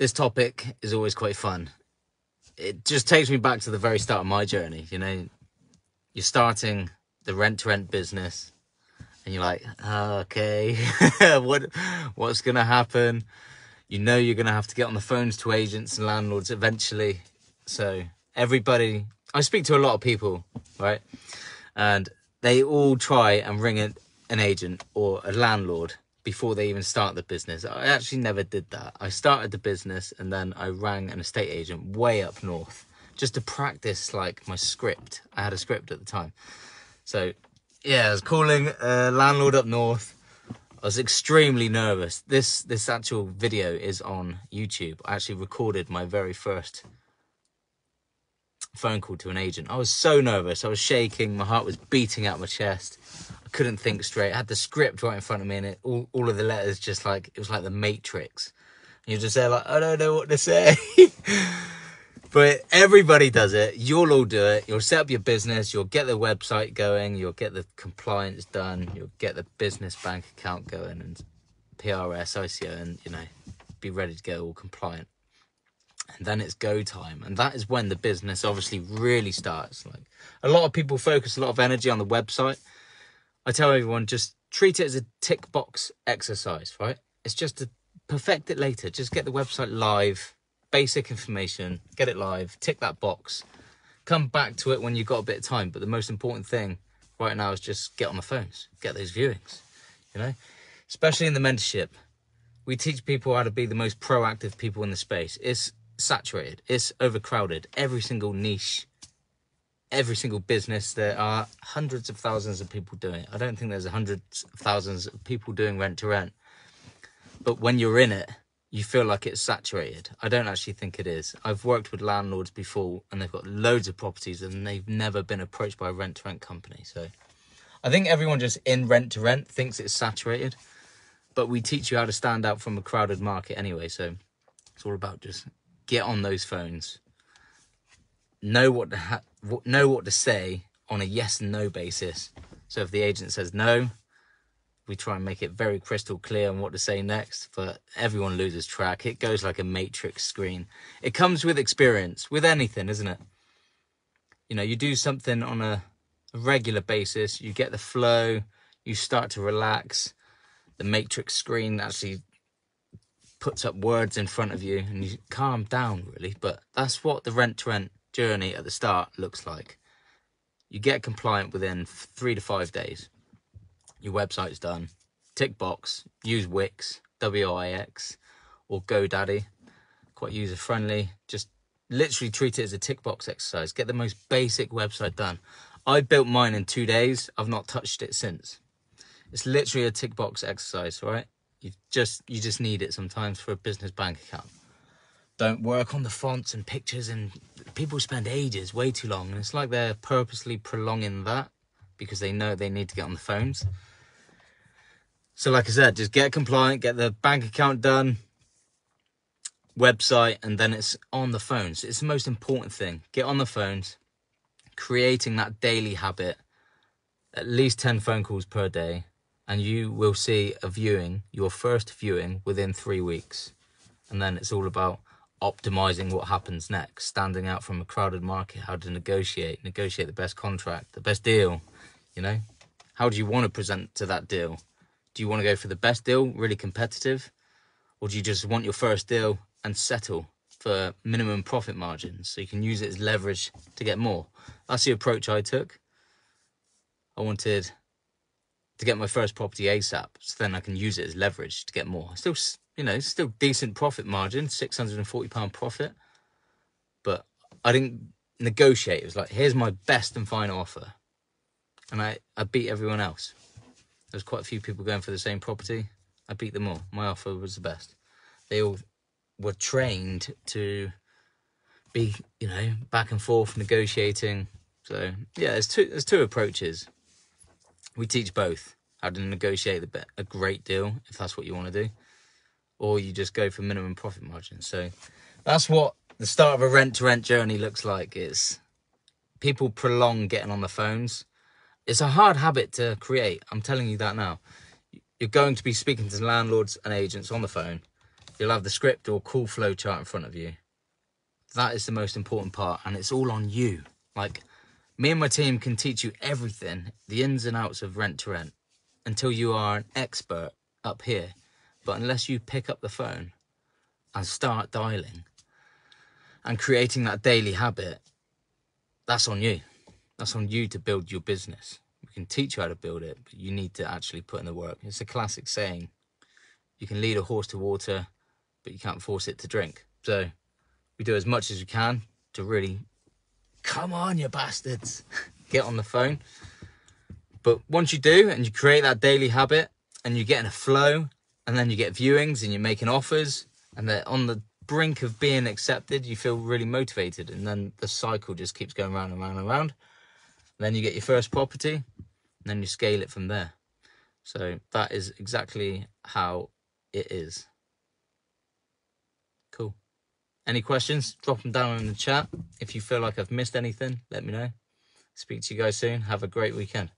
This topic is always quite fun. It just takes me back to the very start of my journey. You know, you're starting the rent-to-rent business and you're like, oh, okay, what's going to happen? You know you're going to have to get on the phones to agents and landlords eventually. So everybody, I speak to a lot of people, right? And they all try and ring an agent or a landlord before they even start the business. I actually never did that. I started the business and then I rang an estate agent way up north just to practice like my script. I had a script at the time. So yeah, I was calling a landlord up north. I was extremely nervous. This actual video is on YouTube. I actually recorded my very first phone call to an agent. I was so nervous. I was shaking. My heart was beating out my chest. I couldn't think straight. I had the script right in front of me and all of the letters just like, it was like the Matrix. And you're just there like, I don't know what to say. But everybody does it. You'll all do it. You'll set up your business. You'll get the website going. You'll get the compliance done. You'll get the business bank account going and PRS, ICO, and, you know, be ready to go all compliant. And then it's go time. And that is when the business obviously really starts. Like a lot of people focus a lot of energy on the website. I tell everyone, just treat it as a tick box exercise, right? It's just to perfect it later. Just get the website live. Basic information, get it live, tick that box, come back to it when you've got a bit of time. But the most important thing right now is just get on the phones, get those viewings, you know, especially in the mentorship. We teach people how to be the most proactive people in the space. It's saturated, it's overcrowded. Every single niche, every single business, there are hundreds of thousands of people doing it. I don't think there's hundreds of thousands of people doing rent to rent. But when you're in it, you feel like it's saturated. I don't actually think it is. I've worked with landlords before and they've got loads of properties and they've never been approached by a rent-to-rent company. So I think everyone just in rent-to-rent thinks it's saturated, but we teach you how to stand out from a crowded market anyway. So it's all about just get on those phones, know what to say on a yes and no basis. So if the agent says no, we try and make it very crystal clear on what to say next, but everyone loses track. It goes like a matrix screen. It comes with experience, with anything, isn't it? You know, you do something on a regular basis, you get the flow, you start to relax. The matrix screen actually puts up words in front of you and you calm down, really. But that's what the rent-to-rent journey at the start looks like. You get compliant within 3 to 5 days. Your website's done. Tick box. Use Wix, W-I-X, or GoDaddy. Quite user friendly. Just literally treat it as a tick box exercise. Get the most basic website done. I built mine in 2 days. I've not touched it since. It's literally a tick box exercise, right? You just need it sometimes for a business bank account. Don't work on the fonts and pictures, and people spend ages, way too long, and it's like they're purposely prolonging that because they know they need to get on the phones. So like I said, just get compliant, get the bank account done, website, and then it's on the phones. It's the most important thing. Get on the phones, creating that daily habit, at least 10 phone calls per day, and you will see a viewing, your first viewing, within 3 weeks. And then it's all about optimizing what happens next, standing out from a crowded market, how to negotiate the best contract, the best deal, you know? How do you want to present to that deal? Do you want to go for the best deal, really competitive? Or do you just want your first deal and settle for minimum profit margins so you can use it as leverage to get more? That's the approach I took. I wanted to get my first property ASAP, so then I can use it as leverage to get more. Still, you know, still decent profit margin, £640 profit. But I didn't negotiate. It was like, here's my best and final offer. And I beat everyone else. There's quite a few people going for the same property. I beat them all. My offer was the best. They all were trained to be, you know, back and forth negotiating. So yeah, there's two approaches. We teach both. How to negotiate a great deal, if that's what you want to do. Or you just go for minimum profit margin. So that's what the start of a rent-to-rent journey looks like. It's people prolong getting on the phones. It's a hard habit to create. I'm telling you that now. You're going to be speaking to landlords and agents on the phone. You'll have the script or call flow chart in front of you. That is the most important part, and it's all on you. Like, me and my team can teach you everything, the ins and outs of rent to rent, until you are an expert up here. But unless you pick up the phone and start dialing and creating that daily habit, that's on you. That's on you to build your business. We can teach you how to build it, but you need to actually put in the work. It's a classic saying, you can lead a horse to water, but you can't force it to drink. So we do as much as we can to really, come on, you bastards, get on the phone. But once you do, and you create that daily habit, and you get in a flow, and then you get viewings, and you're making offers, and they're on the brink of being accepted, you feel really motivated, and then the cycle just keeps going round and round and round. And then you get your first property, and then you scale it from there. So that is exactly how it is. Cool. Any questions? Drop them down in the chat. If you feel like I've missed anything, let me know. Speak to you guys soon. Have a great weekend.